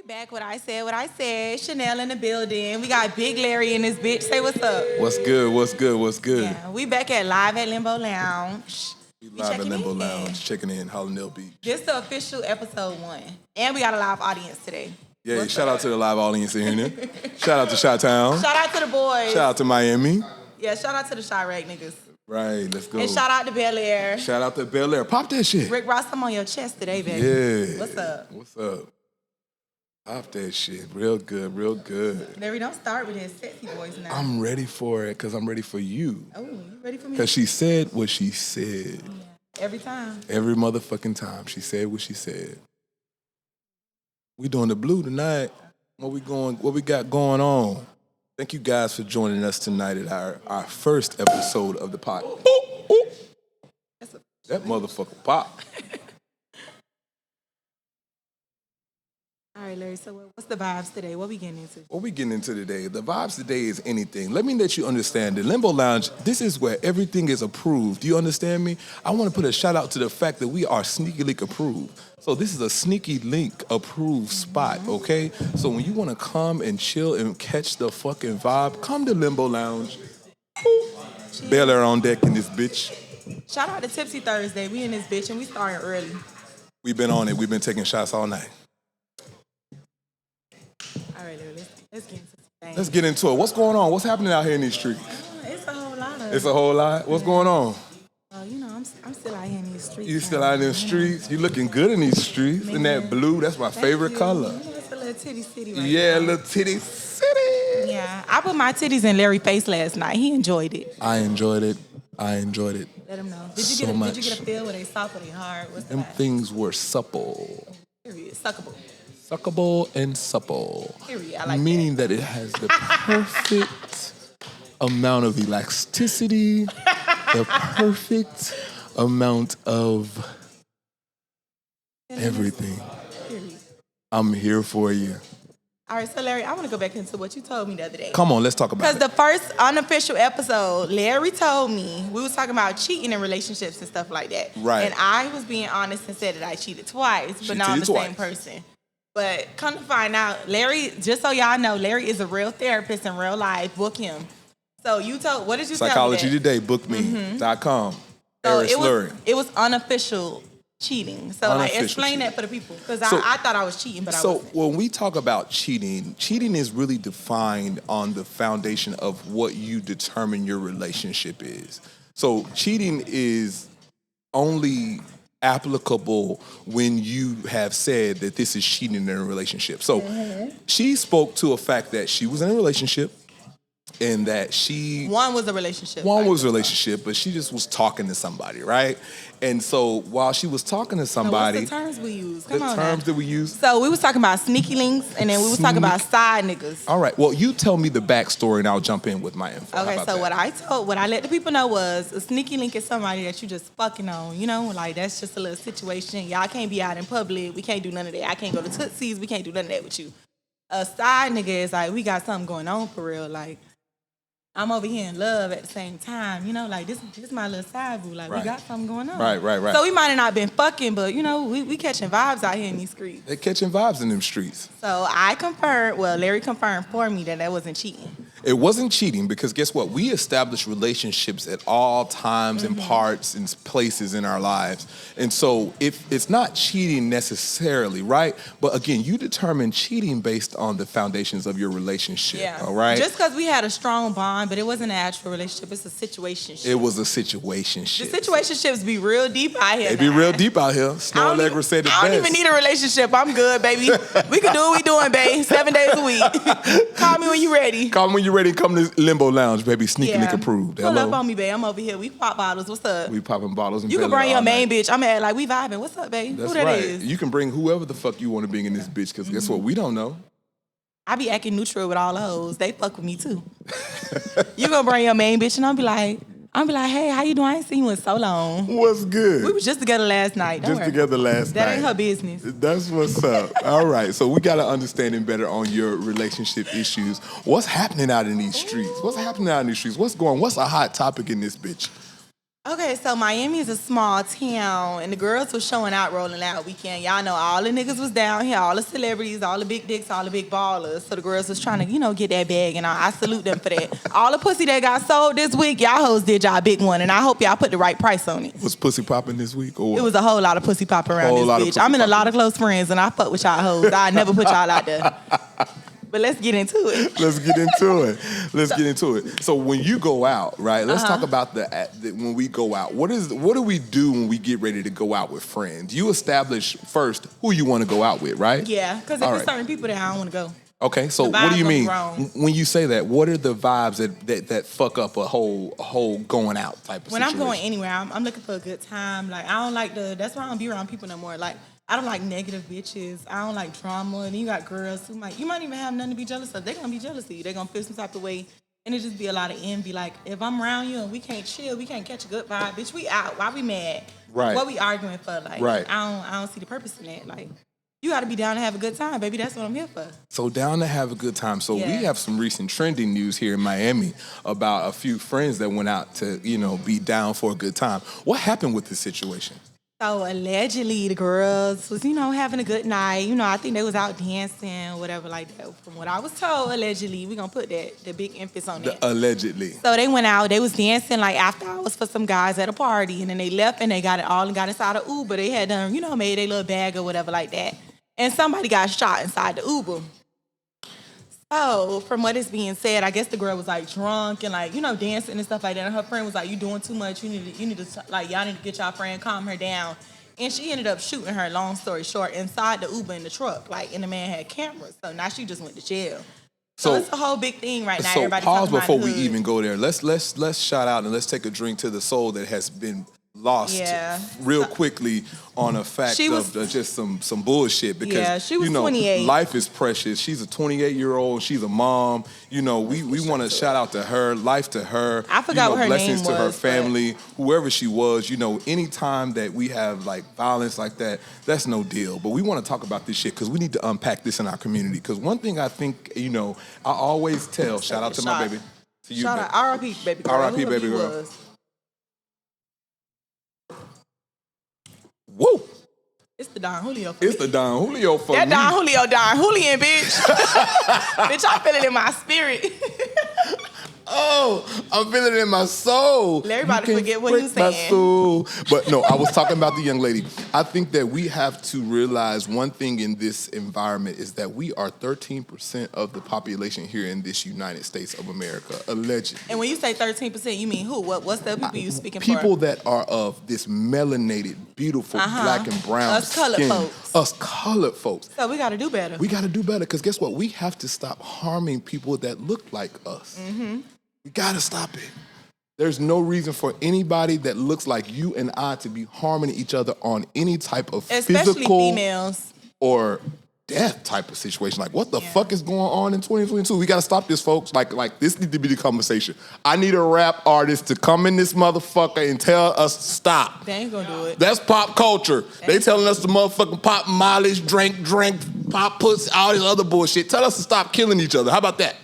back with I Said What I Said. Chanel in the building. We got Big Larry in this bitch. Say what's up. What's good? What's good? What's good? Yeah, we back at live at Limbo Lounge. We live at Limbo Lounge, checking in Hollandale Beach. This the official episode 1. And we got a live audience today. Yeah, shout out to the live audience in here. Shout out to Chi-Town. Shout out to the boys. Shout out to Miami. Yeah, shout out to the Chirac niggas. Right, let's go. And shout out to Bel Air. Shout out to Bel Air. Pop that shit. Rick Ross, I'm on your chest today, baby. Yeah. What's up? What's up? Pop that shit. Real good, real good. Larry, don't start with his sexy voice now. I'm ready for it because I'm ready for you. Oh, you ready for me? Because she said what she said. Yeah. Every time. Every motherfucking time. She said what she said. We doing the blue tonight. What we got going on? Thank you guys for joining us tonight at our first episode of the pod. Ooh, ooh. That motherfucker pop. All right, Larry, so what's the vibes today? What we getting into? What we getting into today? The vibes today is anything. Let me let you understand. The Limbo Lounge, this is where everything is approved. Do you understand me? I want to put a shout out to the fact that we are Sneaky Link approved. So this is a Sneaky Link approved spot, okay? So when you want to come and chill and catch the fucking vibe, come to Limbo Lounge. Bel Air on deck in this bitch. Shout out to Tipsy Thursday. We in this bitch and we starting early. We've been on it. We've been taking shots all night. All right, Larry, let's get into things. Let's get into it. What's going on? What's happening out here in these streets? It's a whole lot of. It's a whole lot. What's going on? You know, I'm still out here in these streets. You still out in the streets? You looking good in these streets. In that blue, that's my favorite color. You know, it's a little titty city right Yeah, now. little titty city. Yeah, I put my titties in Larry's face last night. He enjoyed it. I enjoyed it. Let him know. Did you So get much. Did you get a feel? Were they soft or they hard? What's Them that? things were supple. Period. Suckable. Suckable and supple. Period. I like Meaning that it has the perfect amount of elasticity, the perfect amount of everything. Period. I'm here for you. All right, so Larry, I want to go back into what you told me the other day. Come on, let's talk about Because it. the first unofficial episode, Larry told me, we was talking about cheating in relationships and stuff like that. Right. And I was being honest and said that I cheated twice, She but now I'm the cheated same twice. person. But come to find out, Larry, just so y'all know, Larry is a real therapist in real life. Book him. So you told, what did you Psychology tell me? Today, bookme.com. So Eris Lurie. it was unofficial cheating. So like, Unofficial explain cheating. that for the people. Because So- I thought I was cheating, but I So wasn't. when we talk about cheating is really defined on the foundation of what you determine your relationship is. So cheating is only applicable when you have said that this is cheating in a relationship. So she spoke to a fact that she was in a relationship and that One was a relationship. one was a relationship, but she just was talking to somebody, right? And so while she was talking to somebody, What's the terms we use? the Come on terms now. that we use. So we was talking about sneaky links, and then we was talking about side niggas. All right. Well, you tell me the backstory, and I'll jump in with my info. How Okay, about so that? what I let the people know was a sneaky link is somebody that you just fucking on, you know, like that's just a little situation. Y'all can't be out in public. We can't do none of that. I can't go to Tootsie's. We can't do none of that with you. A side nigga is like, we got something going on for real. Like, I'm over here in love at the same time, you know, like this my little side boo. Like, Right. we got something going on. Right. So we might have not been fucking, but, you know, we catching vibes out here in these streets. They're catching vibes in them streets. So Larry confirmed for me that wasn't cheating. It wasn't cheating because guess what? We establish relationships at all times and parts and places in our lives. And so if it's not cheating necessarily, right? But again, you determine cheating based on the foundations of your relationship, all right? Just because we had a strong bond, but it wasn't an actual relationship. It's a situationship. It was a situationship. The situationships be real deep out here. They be now. real deep out here. Snow Allegra said it best. I don't even need a relationship. I'm good, baby. We can do what we doing, babe. 7 days a week. Call me when you ready. Call me when you're ready. Come to Limbo Lounge, baby. Sneaky Link approved. Pull Hello. up on me, babe. I'm over here. We pop bottles. What's up? We popping bottles and You can Bel Air bring your all main night. bitch. I'm at like we vibing. What's up, babe? That's Who that right. is? You can bring whoever the fuck you want to bring in this bitch, because guess what? We don't know. I be acting neutral with all the hoes. They fuck with me too. You gonna bring your main bitch and I'll be like, hey, how you doing? I ain't seen you in so long. What's good? We was just together last night. Don't Just worry. together last night. That ain't her business. That's what's up. All right. So we got an understanding better on your relationship issues. What's happening out in these streets? What's happening out in these streets? What's a hot topic in this bitch? Okay, so Miami is a small town, and the girls was showing out, rolling out weekend. Y'all know all the niggas was down here, all the celebrities, all the big dicks, all the big ballers. So the girls was trying to, get that bag, and I salute them for that. All the pussy that got sold this week, y'all hoes did y'all big one, and I hope y'all put the right price on it. Was pussy popping this week? Or it was a whole lot of pussy popping around this bitch. I'm in a lot of close friends, and I fuck with y'all hoes. I never put y'all out there. But let's get into it. Let's get into it. So when you go out, right? Let's talk about when we go out. What do we do when we get ready to go out with friends? You establish first who you want to go out with, right? Yeah, because if there's certain people that I don't want to go. Okay, so what do you mean when you say that? What are the vibes that fuck up a whole going out type of situation? When I'm going anywhere, I'm looking for a good time. Like, I don't like that's why I don't be around people no more. Like, I don't like negative bitches. I don't like drama. And you got girls who you might even have nothing to be jealous of. They're going to be jealous of you. They're going to feel some type of way. And it just be a lot of envy. Like, if I'm around you and we can't chill, we can't catch a good vibe, bitch, we out. Why we mad? Right. What we arguing for? Like, right. I don't see the purpose in that. Like, you got to be down to have a good time, baby. That's what I'm here for. So down to have a good time. So we have some recent trending news here in Miami about a few friends that went out to, be down for a good time. What happened with this situation? So allegedly the girls was, having a good night. I think they was out dancing, whatever like that. From what I was told, allegedly, we're going to put the big emphasis on that. Allegedly. So they went out, they was dancing like after hours for some guys at a party. And then they left and they got it all and got inside of Uber. They had done, made their little bag or whatever like that. And somebody got shot inside the Uber. So, from what is being said, I guess the girl was like drunk and like, dancing and stuff like that. And her friend was like, "You doing too much. You need to like, y'all need to get y'all friend, calm her down." And she ended up shooting her, long story short, inside the Uber in the truck. Like, and the man had cameras. So now she just went to jail. So it's a whole big thing right now. So everybody pause before we even go there. Let's shout out and let's take a drink to the soul that has been lost real quickly on a fact of just some bullshit because she was 28. Life is precious. She's a 28-year-old. She's a mom. We want to shout out to her, life to her. I forgot what her blessings name to her was, family, whoever she was. Anytime that we have like violence like that, that's no deal. But we want to talk about this shit because we need to unpack this in our community. Because one thing I think I always tell. Shout out to my baby. To you, shout out R.I.P. baby girl. R.I.P. baby girl. Woo! It's the Don Julio for me. It's the Don Julio for that me. Don Julio, Don Julian, bitch. Bitch, I feel it in my spirit. Oh, I'm feeling it in my soul. Let everybody forget what he was my saying. Soul. But no, I was talking about the young lady. I think that we have to realize one thing in this environment is that we are 13% of the population here in this United States of America, allegedly. And when you say 13%, you mean who? What's the people you speaking for? People that are of this melanated, beautiful, black and brown Us colored skin. folks. Us colored folks. So we got to do better. We got to do better because guess what? We have to stop harming people that look like us. Mm-hmm. We gotta stop it. There's no reason for anybody that looks like you and I to be harming each other on any type of especially physical females or death type of situation. Like, what the fuck is going on in 2022? We gotta stop this, folks. Like this needs to be the conversation. I need a rap artist to come in this motherfucker and tell us to stop. They ain't gonna do it. That's pop culture. They telling us to motherfucking pop mileage, drink, pop pussy, all this other bullshit. Tell us to stop killing each other. How about that?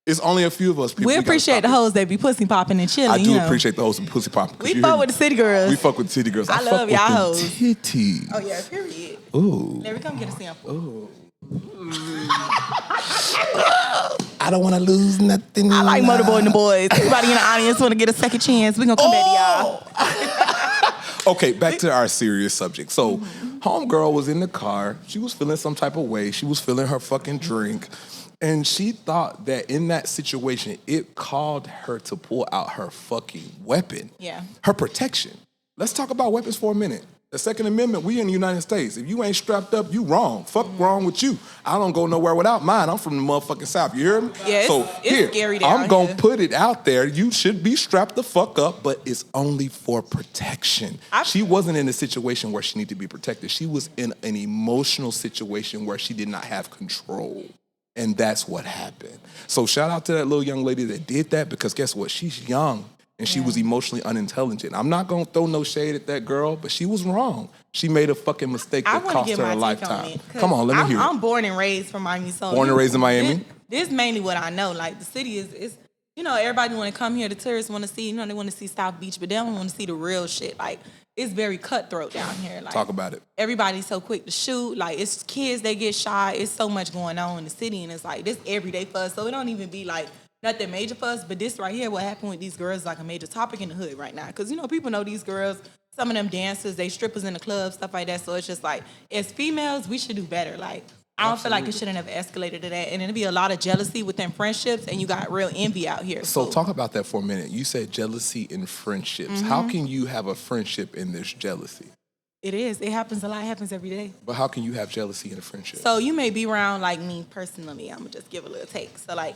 It's only a few of us. People. We appreciate the hoes that be pussy popping and chilling. I do appreciate the hoes and pussy popping. We fuck with the city girls. We fuck with the city girls. I love y'all hoes. Titties. Oh yeah, period. Ooh. Larry, come get a sample. Ooh. I don't want to lose nothing. I like Motorboy and the Boys. Everybody in the audience want to get a second chance. We gonna come back to y'all. Okay, back to our serious subject. So, homegirl was in the car. She was feeling some type of way. She was feeling her fucking drink. And she thought that in that situation, it called her to pull out her fucking weapon. Yeah. Her protection. Let's talk about weapons for a minute. The Second Amendment, we in the United States. If you ain't strapped up, you wrong. Fuck wrong with you. I don't go nowhere without mine. I'm from the motherfucking South. You hear me? Yeah, it's scary down I'm going to put it out there. You should be strapped the fuck up, but it's only for protection. She wasn't in a situation where she needed to be protected. She was in an emotional situation where she did not have control. And that's what happened. So shout out to that little young lady that did that because guess what? She's young and she was emotionally unintelligent. I'm not going to throw no shade at that girl, but she was wrong. She made a fucking mistake that cost her a lifetime. Come on, let me hear it. I'm born and raised from Miami. So born and raised in Miami? This is mainly what I know. Like the city is you know, everybody want to come here. The tourists want to see, you know, they want to see South Beach, but they don't want to see the real shit. Like, it's very cutthroat down here. Like, talk about it. Everybody's so quick to shoot. Like, it's kids that get shot. It's so much going on in the city, and it's like this everyday fuss. So it don't even be like nothing major fuss. But this right here, what happened with these girls, is like a major topic in the hood right now. Because, you know, people know these girls. Some of them dancers, they strippers in the club, stuff like that. So it's just like, as females, we should do better. Like, I don't feel like it shouldn't have escalated to that. And it'll be a lot of jealousy within friendships, and you got real envy out here. So talk about that for a minute. You said jealousy in friendships. How can you have a friendship in this jealousy? It is. It happens a lot. It happens every day. But how can you have jealousy in a friendship? So you may be around, like me personally. I'm going to just give a little take. So, like,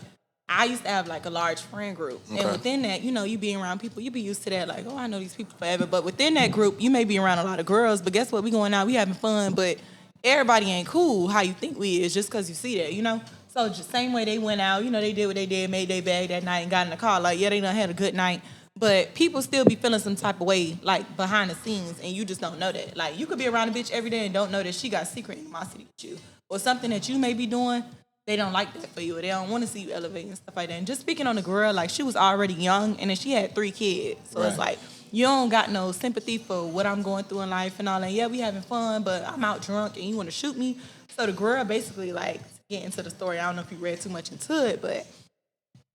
I used to have, like, a large friend group. Okay. And within that, you know, you be around people, you be used to that, like, oh, I know these people forever. But within that group, you may be around a lot of girls. But guess what? We going out, we having fun. But everybody ain't cool how you think we is just because you see that, you know? So just same way they went out, you know, they did what they did, made their bag that night and got in the car. Like, yeah, they done had a good night. But people still be feeling some type of way, like, behind the scenes, and you just don't know that. Like, you could be around a bitch every day and don't know that she got secret animosity with you. Or something that you may be doing, they don't like that for you, or they don't want to see you elevate and stuff like that. And just speaking on the girl, like, she was already young, and then she had 3 kids. So It's like, you don't got no sympathy for what I'm going through in life and all that. Yeah, we having fun, but I'm out drunk, and you want to shoot me. So the girl basically, like, get into the story. I don't know if you read too much into it, but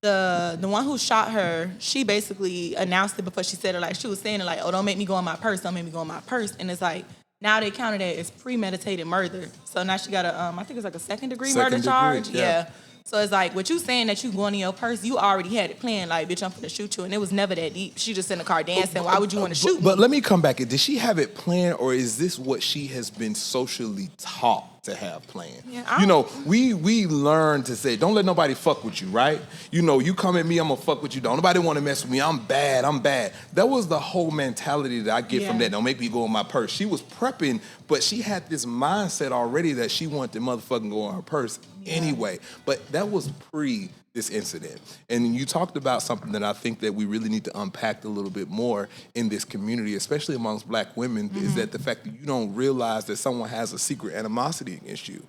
the one who shot her, she basically announced it before she said it. Like, she was saying it like, oh, don't make me go in my purse. Don't make me go in my purse. And it's like, now they counted it as premeditated murder. So now she got a, I think it's like a second-degree murder charge. Yeah. So it's like, what you saying that you going in your purse, you already had it planned. Like, bitch, I'm finna shoot you. And it was never that deep. She just in the car dancing. Why would you want to shoot me? But let me come back. Did she have it planned, or is this what she has been socially taught to have planned? Yeah, you know, we learn to say, don't let nobody fuck with you, right? You know, you come at me, I'm gonna fuck with you. Don't nobody want to mess with me. I'm bad. That was the whole mentality that I get from that. Don't make me go in my purse. She was prepping, but she had this mindset already that she wanted to motherfucking go in her purse anyway. But that was pre this incident. And you talked about something that I think that we really need to unpack a little bit more in this community, especially amongst black women, is that the fact that you don't realize that someone has a secret animosity against you.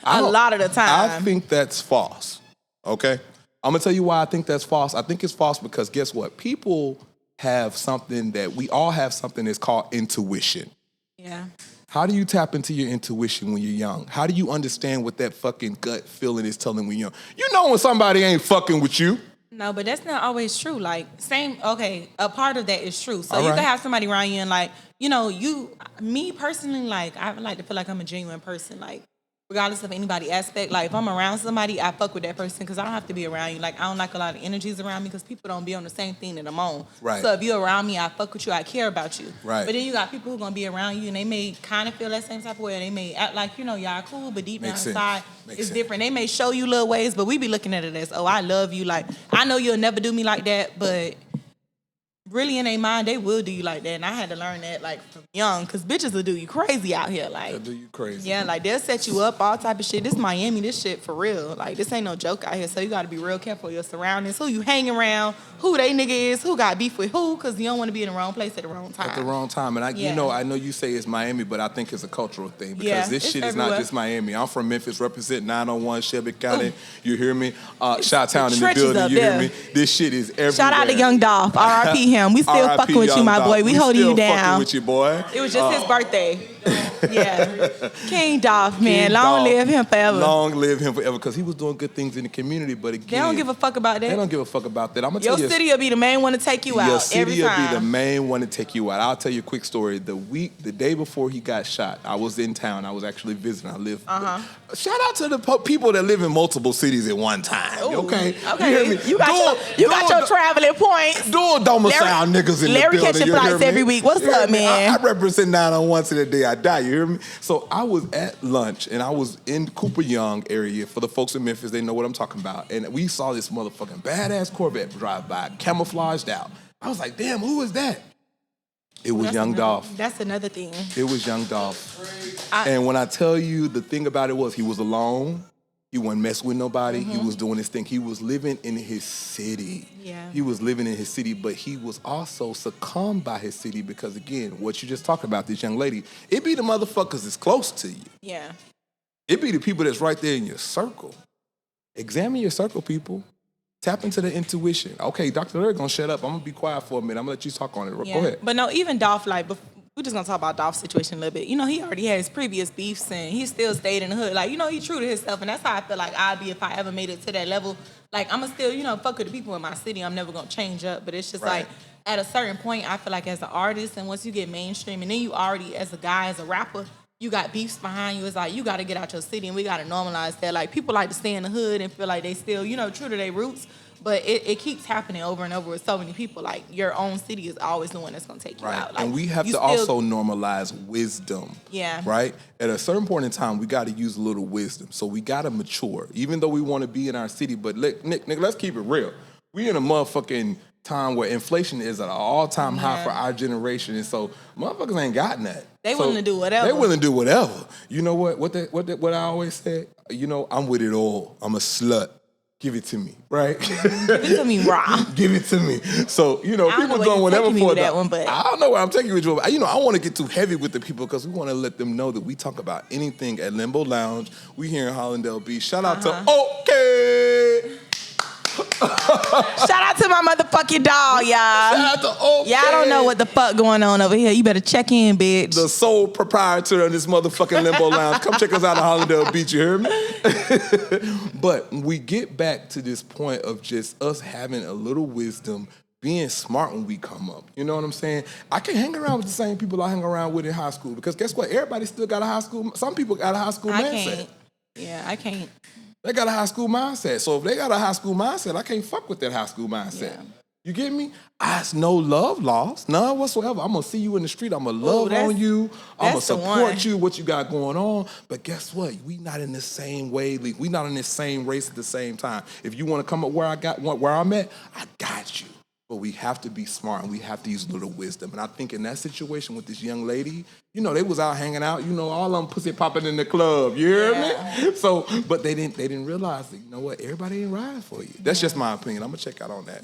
A lot of the time. I think that's false, okay? I'm going to tell you why I think that's false. I think it's false because guess what? People have something that we all have something that's called intuition. Yeah. How do you tap into your intuition when you're young? How do you understand what that fucking gut feeling is telling when you're young? You know when somebody ain't fucking with you. No, but that's not always true. Like, a part of that is true. So you can have somebody around you and, like, you know, me personally, like, I like to feel like I'm a genuine person. Like, regardless of anybody aspect, like, if I'm around somebody, I fuck with that person because I don't have to be around you. Like, I don't like a lot of energies around me because people don't be on the same thing that I'm on. Right. So if you're around me, I fuck with you, I care about you. Right. But then you got people who are going to be around you and they may kind of feel that same type of way. They may act like, you know, y'all cool, but deep down inside, it's different. They may show you little ways, but we be looking at it as, oh, I love you. Like, I know you'll never do me like that, but really in their mind, they will do you like that. And I had to learn that, like, from young, because bitches will do you crazy out here. Like, They'll do you crazy. Yeah, like, they'll set you up, all type of shit. This Miami, this shit for real. Like, this ain't no joke out here. So you got to be real careful of your surroundings, who you hang around, who they nigga is, who got beef with who, because you don't want to be in the wrong place at the wrong time. At the wrong time. And you know, I know you say it's Miami, but I think it's a cultural thing because this shit everywhere. is not just Miami. I'm from Memphis, represent 901 Shelby County. Ooh. You hear me? Chi-Town in the building. You hear me? This shit is everywhere. Shout out to Young Dolph. R.I.P. him. We still fucking with you, my boy. We holding you down. Fucking with you, boy. It was just his birthday. Yeah. King Dolph, man. Long live him forever. Long live him forever because he was doing good things in the community. But again, they don't give a fuck about that. They don't give a fuck about that. I'm gonna tell you. Your city will be the main one to take you out every time. Your city will be the main one to take you out. I'll tell you a quick story. The day before he got shot, I was in town. I was actually visiting. I live. Shout out to the people that live in multiple cities at one time. Ooh. Okay. Okay. You hear me? You got your traveling points. Dual domicile niggas in the building. Larry catching flights every week. What's up, man? I represent 901 to the day I die. You hear me? So I was at lunch and I was in Cooper Young area. For the folks in Memphis, they know what I'm talking about. And we saw this motherfucking badass Corvette drive by, camouflaged out. I was like, damn, who is that? It was Young Dolph. That's another thing. It was Young Dolph. And when I tell you, the thing about it was he was alone. He wasn't messing with nobody. He was doing his thing. He was living in his city. Yeah. He was living in his city, but he was also succumbed by his city because, again, what you just talked about, this young lady, it be the motherfuckers that's close to you. Yeah. It be the people that's right there in your circle. Examine your circle, people. Tap into the intuition. Okay, Dr. Larry gonna shut up. I'm gonna be quiet for a minute. I'm gonna let you talk on it. Yeah. Go ahead. But no, even Dolph, like, we're just gonna talk about Dolph's situation a little bit. You know, he already had his previous beefs and he still stayed in the hood. Like, you know, he true to himself, and that's how I feel like I'd be if I ever made it to that level. Like, I'ma still, you know, fuck with the people in my city. I'm never gonna change up. But it's just Right. like at a certain point, I feel like as an artist, and once you get mainstream, and then you already as a guy, as a rapper, you got beefs behind you. It's like you gotta get out your city, and we gotta normalize that. Like, people like to stay in the hood and feel like they still, you know, true to their roots. But it keeps happening over and over with so many people. Like, your own city is always the one that's going to take you out. Like, and we have to also normalize wisdom. Yeah. Right? At a certain point in time, we got to use a little wisdom. So we got to mature, even though we want to be in our city. But Nick, let's keep it real. We in a motherfucking time where inflation is at an all-time high for our generation. And so motherfuckers ain't got that. They willing to do whatever. They willing to do whatever. You know what I always said? You know, I'm with it all. I'm a slut. Give it to me, right? Give it to me raw. Give it to me. So, you know, people doing whatever for that one, but I don't know where I'm taking you with you. You know, I want to get too heavy with the people because we want to let them know that we talk about anything at Limbo Lounge. We here in Hollandale Beach. Shout out to OK. Shout out to my motherfucking dog, y'all. Shout out to OK. Y'all don't know what the fuck going on over here. You better check in, bitch. The sole proprietor of this motherfucking Limbo Lounge. Come check us out in Hollandale Beach, you hear me? But we get back to this point of just us having a little wisdom, being smart when we come up. You know what I'm saying? I can't hang around with the same people I hang around with in high school because guess what? Everybody still got a high school. Some people got a high school mindset. Yeah, I can't. They got a high school mindset. So if they got a high school mindset, I can't fuck with that high school mindset. Yeah. You get me? It's no love lost, none whatsoever. I'm going to see you in the street. I'm going to love on you. I'm going to support you, what you got going on. But guess what? We not in the same way. We not in the same race at the same time. If you want to come up where I'm at, I got you. But we have to be smart and we have to use a little wisdom. And I think in that situation with this young lady, you know, they was out hanging out, you know, all of them pussy popping in the club. You hear me? So, but they didn't realize that, you know what, everybody ain't riding for you. That's just my opinion. I'm gonna check out on that.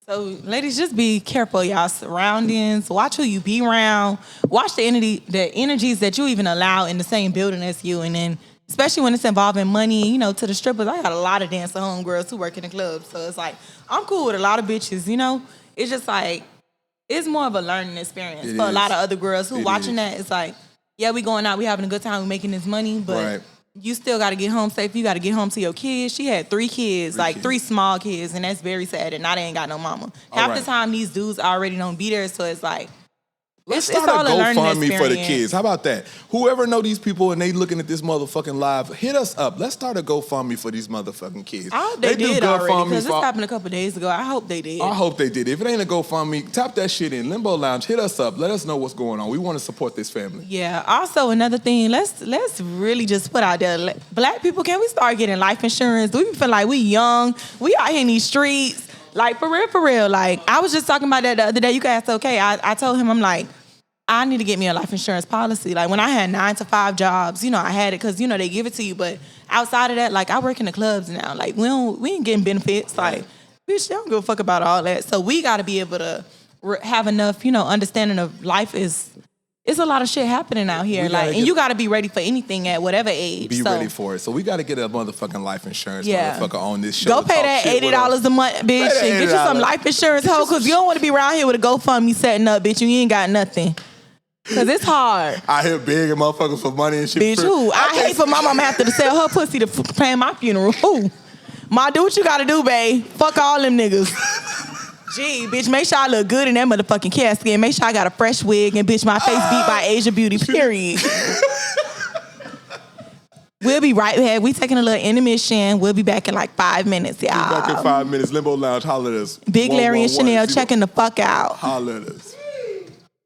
So, ladies, just be careful, y'all surroundings. Watch who you be around. Watch the energies that you even allow in the same building as you. And then, especially when it's involving money, you know, to the strippers. I got a lot of dancer homegirls who work in the club. So it's like, I'm cool with a lot of bitches, you know? It's just like, it's more of a learning experience for a lot of other girls who watching that. It's like, yeah, we going out, we having a good time, we making this money, but you still got to get home safe. You got to get home to your kids. She had 3 kids, three small kids, and that's very sad. And now they ain't got no mama. Half the time, these dudes already don't be there, so it's like, Let's start a GoFundMe for the kids. How about that? Whoever know these people and they looking at this motherfucking live, hit us up. Let's start a GoFundMe for these motherfucking kids. I hope they did already, because this happened a couple days ago. I hope they did. I hope they did. If it ain't a GoFundMe, tap that shit in. Limbo Lounge, hit us up. Let us know what's going on. We want to support this family. Yeah. Also, another thing, let's really just put out there, Black people, can we start getting life insurance? We feel like we young. We out here in these streets. Like, for real. Like, I was just talking about that the other day. You guys okay? I told him, I'm like, I need to get me a life insurance policy. Like, when I had 9-to-5 jobs, you know, I had it because, you know, they give it to you. But outside of that, like, I work in the clubs now. Like, we ain't getting benefits. Like, bitch, they don't give a fuck about all that. So we got to be able to have enough, you know, understanding of life is... It's a lot of shit happening out here, and you got to be ready for anything at whatever age. Be ready for it. So we got to get a motherfucking life insurance motherfucker on this show. Go pay that $80 a month, bitch, and get you some life insurance, hoe, because you don't want to be around here with a GoFundMe setting up, bitch, and you ain't got nothing. Because it's hard. I hear begging motherfuckers for money and shit. Bitch, who? I hate for my mama have to sell her pussy to plan my funeral. Who? Ma, do what you got to do, babe. Fuck all them niggas. Gee, bitch, make sure I look good in that motherfucking casket. Make sure I got a fresh wig and, bitch, my face beat by Asia Beauty, period. We'll be right back. We taking a little intermission. We'll be back in like 5 minutes, y'all. We'll be back in 5 minutes. Limbo Lounge, holler at us. Big Larry and Chanel checking the fuck out. Holler at us.